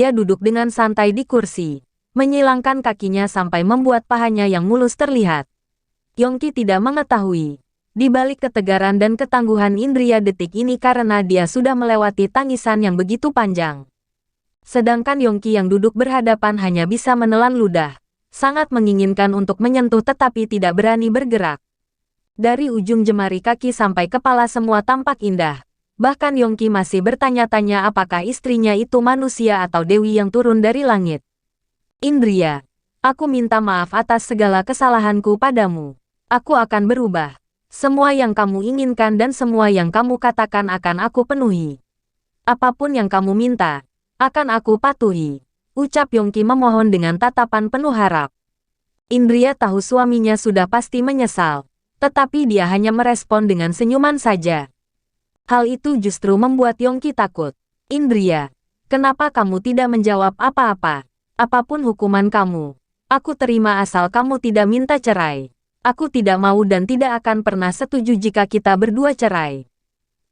Dia duduk dengan santai di kursi, menyilangkan kakinya sampai membuat pahanya yang mulus terlihat. Yongki tidak mengetahui di balik ketegaran dan ketangguhan Indria detik ini karena dia sudah melewati tangisan yang begitu panjang. Sedangkan Yongki yang duduk berhadapan hanya bisa menelan ludah, sangat menginginkan untuk menyentuh tetapi tidak berani bergerak. Dari ujung jemari kaki sampai kepala semua tampak indah. Bahkan Yongki masih bertanya-tanya apakah istrinya itu manusia atau dewi yang turun dari langit. Indria, aku minta maaf atas segala kesalahanku padamu. Aku akan berubah. Semua yang kamu inginkan dan semua yang kamu katakan akan aku penuhi. Apapun yang kamu minta, akan aku patuhi. Ucap Yongki memohon dengan tatapan penuh harap. Indria tahu suaminya sudah pasti menyesal, tetapi dia hanya merespon dengan senyuman saja. Hal itu justru membuat Yongki takut. Indria, kenapa kamu tidak menjawab apa-apa? Apapun hukuman kamu, aku terima asal kamu tidak minta cerai. Aku tidak mau dan tidak akan pernah setuju jika kita berdua cerai.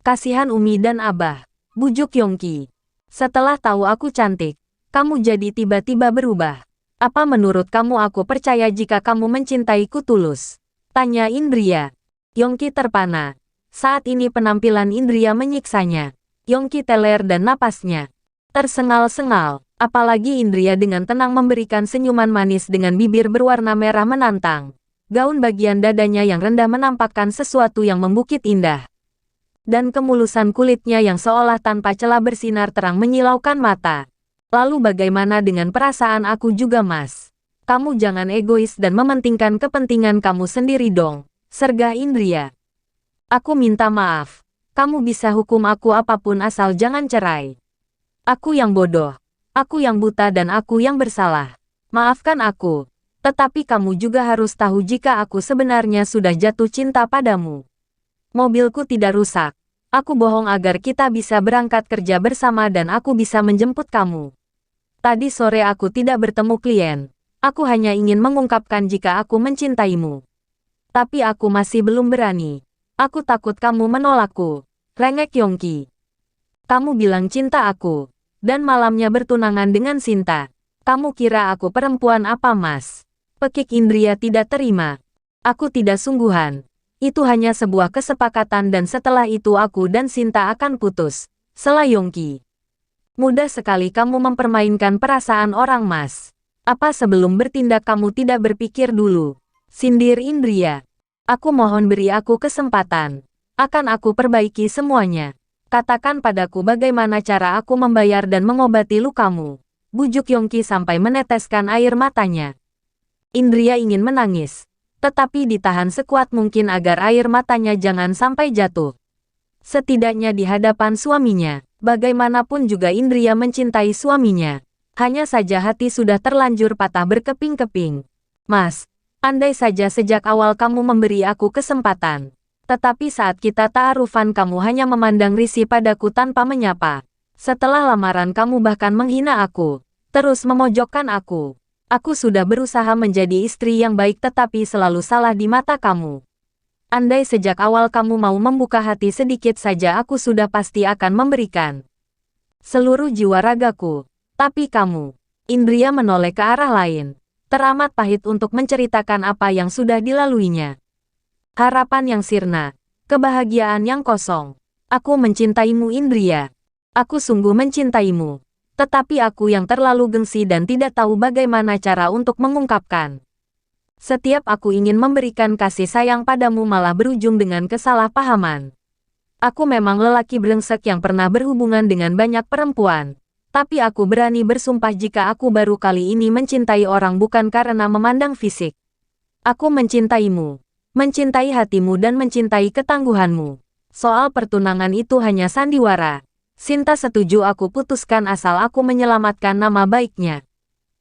Kasihan Umi dan Abah, bujuk Yongki. Setelah tahu aku cantik, kamu jadi tiba-tiba berubah. Apa menurut kamu aku percaya jika kamu mencintaiku tulus? Tanya Indria. Yongki terpana. Saat ini penampilan Indria menyiksanya. Yongki teler dan napasnya tersengal-sengal. Apalagi Indria dengan tenang memberikan senyuman manis dengan bibir berwarna merah menantang. Gaun bagian dadanya yang rendah menampakkan sesuatu yang membukit indah. Dan kemulusan kulitnya yang seolah tanpa celah bersinar terang menyilaukan mata. Lalu bagaimana dengan perasaan aku juga mas? Kamu jangan egois dan mementingkan kepentingan kamu sendiri dong, sergah Indria. Aku minta maaf. Kamu bisa hukum aku apapun asal jangan cerai. Aku yang bodoh. Aku yang buta dan aku yang bersalah. Maafkan aku. Tetapi kamu juga harus tahu jika aku sebenarnya sudah jatuh cinta padamu. Mobilku tidak rusak. Aku bohong agar kita bisa berangkat kerja bersama dan aku bisa menjemput kamu. Tadi sore aku tidak bertemu klien. Aku hanya ingin mengungkapkan jika aku mencintaimu. Tapi aku masih belum berani. Aku takut kamu menolakku. Rengek Yongki. Kamu bilang cinta aku. Dan malamnya bertunangan dengan Sinta. Kamu kira aku perempuan apa mas? Pekik Indria tidak terima. Aku tidak sungguhan. Itu hanya sebuah kesepakatan dan setelah itu aku dan Sinta akan putus. Sela Yongki. Mudah sekali kamu mempermainkan perasaan orang mas. Apa sebelum bertindak kamu tidak berpikir dulu? Sindir Indria. Aku mohon beri aku kesempatan. Akan aku perbaiki semuanya. Katakan padaku bagaimana cara aku membayar dan mengobati lukamu. Bujuk Yongki sampai meneteskan air matanya. Indria ingin menangis, tetapi ditahan sekuat mungkin agar air matanya jangan sampai jatuh. Setidaknya di hadapan suaminya, bagaimanapun juga Indria mencintai suaminya. Hanya saja hati sudah terlanjur patah berkeping-keping. Mas, andai saja sejak awal kamu memberi aku kesempatan. Tetapi saat kita ta'arufan kamu hanya memandang risih padaku tanpa menyapa. Setelah lamaran kamu bahkan menghina aku, terus memojokkan aku. Aku sudah berusaha menjadi istri yang baik tetapi selalu salah di mata kamu. Andai sejak awal kamu mau membuka hati sedikit saja aku sudah pasti akan memberikan seluruh jiwa ragaku. Tapi kamu, Indria menoleh ke arah lain. Teramat pahit untuk menceritakan apa yang sudah dilaluinya. Harapan yang sirna, kebahagiaan yang kosong. Aku mencintaimu Indria. Aku sungguh mencintaimu. Tetapi aku yang terlalu gengsi dan tidak tahu bagaimana cara untuk mengungkapkan. Setiap aku ingin memberikan kasih sayang padamu malah berujung dengan kesalahpahaman. Aku memang lelaki brengsek yang pernah berhubungan dengan banyak perempuan. Tapi aku berani bersumpah jika aku baru kali ini mencintai orang bukan karena memandang fisik. Aku mencintaimu, mencintai hatimu dan mencintai ketangguhanmu. Soal pertunangan itu hanya sandiwara. Sinta setuju aku putuskan asal aku menyelamatkan nama baiknya.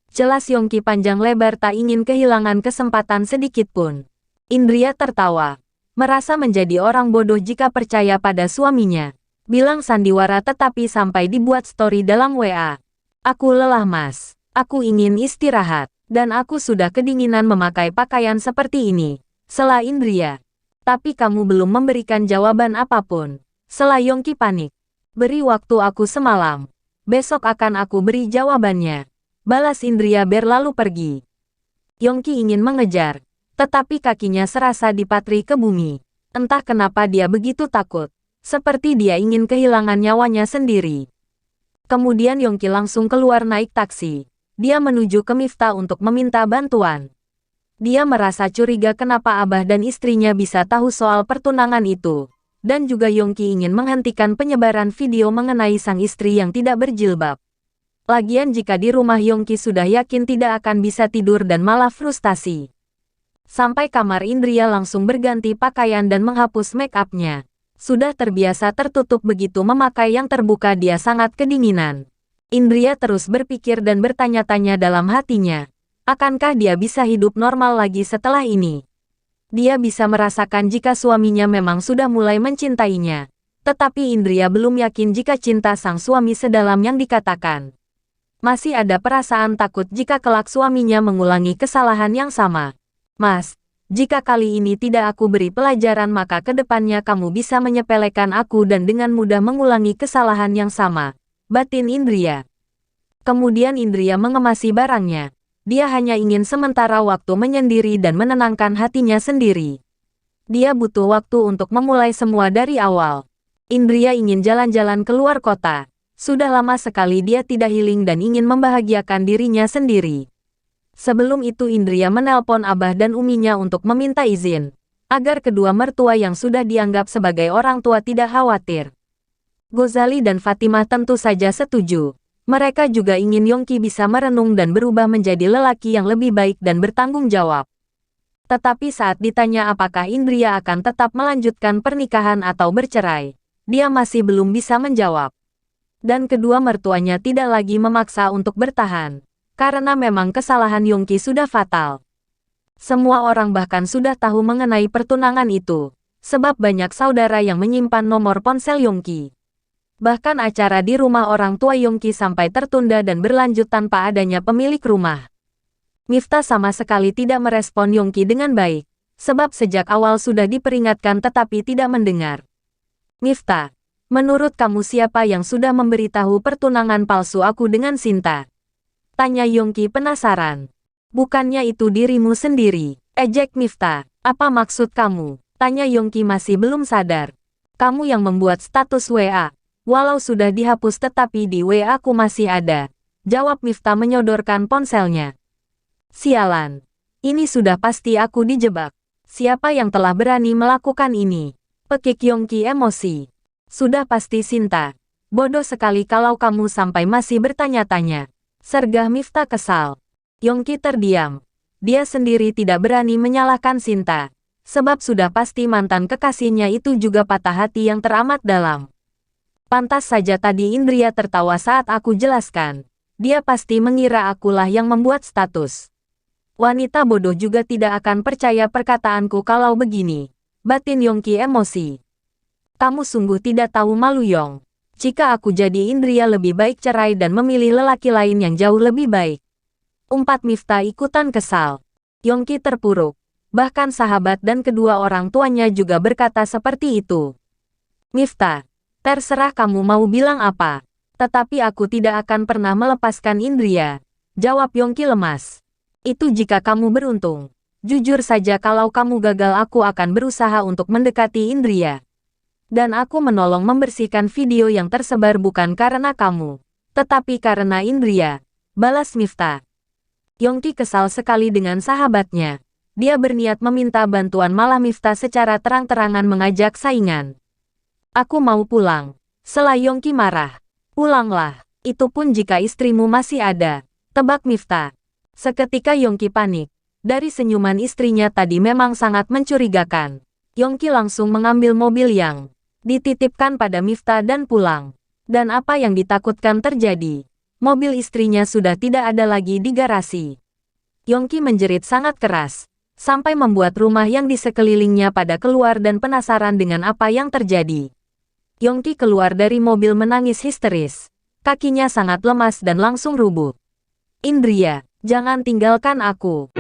Jelas Yongki panjang lebar tak ingin kehilangan kesempatan sedikit pun. Indria tertawa. Merasa menjadi orang bodoh jika percaya pada suaminya. Bilang sandiwara tetapi sampai dibuat story dalam WA. Aku lelah mas. Aku ingin istirahat. Dan aku sudah kedinginan memakai pakaian seperti ini. Sela Indria. Tapi kamu belum memberikan jawaban apapun. Sela Yongki panik. Beri waktu aku semalam. Besok akan aku beri jawabannya. Balas Indria berlalu pergi. Yongki ingin mengejar, tetapi kakinya serasa dipatri ke bumi. Entah kenapa dia begitu takut, seperti dia ingin kehilangan nyawanya sendiri. Kemudian Yongki langsung keluar naik taksi. Dia menuju ke Miftah untuk meminta bantuan. Dia merasa curiga kenapa Abah dan istrinya bisa tahu soal pertunangan itu. Dan juga Yongki ingin menghentikan penyebaran video mengenai sang istri yang tidak berjilbab. Lagian jika di rumah Yongki sudah yakin tidak akan bisa tidur dan malah frustasi. Sampai kamar Indria langsung berganti pakaian dan menghapus make-up-nya. Sudah terbiasa tertutup begitu memakai yang terbuka dia sangat kedinginan. Indria terus berpikir dan bertanya-tanya dalam hatinya. Akankah dia bisa hidup normal lagi setelah ini? Dia bisa merasakan jika suaminya memang sudah mulai mencintainya. Tetapi Indria belum yakin jika cinta sang suami sedalam yang dikatakan. Masih ada perasaan takut jika kelak suaminya mengulangi kesalahan yang sama. Mas, jika kali ini tidak aku beri pelajaran maka kedepannya kamu bisa menyepelekan aku dan dengan mudah mengulangi kesalahan yang sama. Batin Indria. Kemudian Indria mengemasi barangnya. Dia hanya ingin sementara waktu menyendiri dan menenangkan hatinya sendiri. Dia butuh waktu untuk memulai semua dari awal. Indria ingin jalan-jalan keluar kota. Sudah lama sekali dia tidak healing dan ingin membahagiakan dirinya sendiri. Sebelum itu Indria menelpon Abah dan Uminya untuk meminta izin, agar kedua mertua yang sudah dianggap sebagai orang tua tidak khawatir. Ghazali dan Fatimah tentu saja setuju. Mereka juga ingin Yongki bisa merenung dan berubah menjadi lelaki yang lebih baik dan bertanggung jawab. Tetapi saat ditanya apakah Indria akan tetap melanjutkan pernikahan atau bercerai, dia masih belum bisa menjawab. Dan kedua mertuanya tidak lagi memaksa untuk bertahan, karena memang kesalahan Yongki sudah fatal. Semua orang bahkan sudah tahu mengenai pertunangan itu, sebab banyak saudara yang menyimpan nomor ponsel Yongki. Bahkan acara di rumah orang tua Yongki sampai tertunda dan berlanjut tanpa adanya pemilik rumah. Miftah sama sekali tidak merespon Yongki dengan baik, sebab sejak awal sudah diperingatkan tetapi tidak mendengar. Miftah, menurut kamu siapa yang sudah memberitahu pertunangan palsu aku dengan Sinta? Tanya Yongki penasaran. Bukannya itu dirimu sendiri, ejek Miftah. Apa maksud kamu? Tanya Yongki masih belum sadar. Kamu yang membuat status WA. Walau sudah dihapus tetapi di WA aku masih ada. Jawab Miftah menyodorkan ponselnya. Sialan. Ini sudah pasti aku dijebak. Siapa yang telah berani melakukan ini? Pekik Yongki emosi. Sudah pasti Sinta. Bodoh sekali kalau kamu sampai masih bertanya-tanya. Sergah Miftah kesal. Yongki terdiam. Dia sendiri tidak berani menyalahkan Sinta. Sebab sudah pasti mantan kekasihnya itu juga patah hati yang teramat dalam. Pantas saja tadi Indria tertawa saat aku jelaskan. Dia pasti mengira akulah yang membuat status. Wanita bodoh juga tidak akan percaya perkataanku kalau begini. Batin Yongki emosi. Kamu sungguh tidak tahu malu Yong. Jika aku jadi Indria lebih baik cerai dan memilih lelaki lain yang jauh lebih baik. Umpat Miftah ikutan kesal. Yongki terpuruk. Bahkan sahabat dan kedua orang tuanya juga berkata seperti itu. Miftah. Terserah kamu mau bilang apa. Tetapi aku tidak akan pernah melepaskan Indria. Jawab Yongki lemas. Itu jika kamu beruntung. Jujur saja kalau kamu gagal aku akan berusaha untuk mendekati Indria. Dan aku menolong membersihkan video yang tersebar bukan karena kamu. Tetapi karena Indria. Balas Miftah. Yongki kesal sekali dengan sahabatnya. Dia berniat meminta bantuan malah Miftah secara terang-terangan mengajak saingan. Aku mau pulang. Sela Yongki marah. Pulanglah. Itu pun jika istrimu masih ada. Tebak Miftah. Seketika Yongki panik. Dari senyuman istrinya tadi memang sangat mencurigakan. Yongki langsung mengambil mobil yang dititipkan pada Miftah dan pulang. Dan apa yang ditakutkan terjadi. Mobil istrinya sudah tidak ada lagi di garasi. Yongki menjerit sangat keras. Sampai membuat rumah yang di sekelilingnya pada keluar dan penasaran dengan apa yang terjadi. Yongki keluar dari mobil menangis histeris. Kakinya sangat lemas dan langsung rubuh. Indria, jangan tinggalkan aku.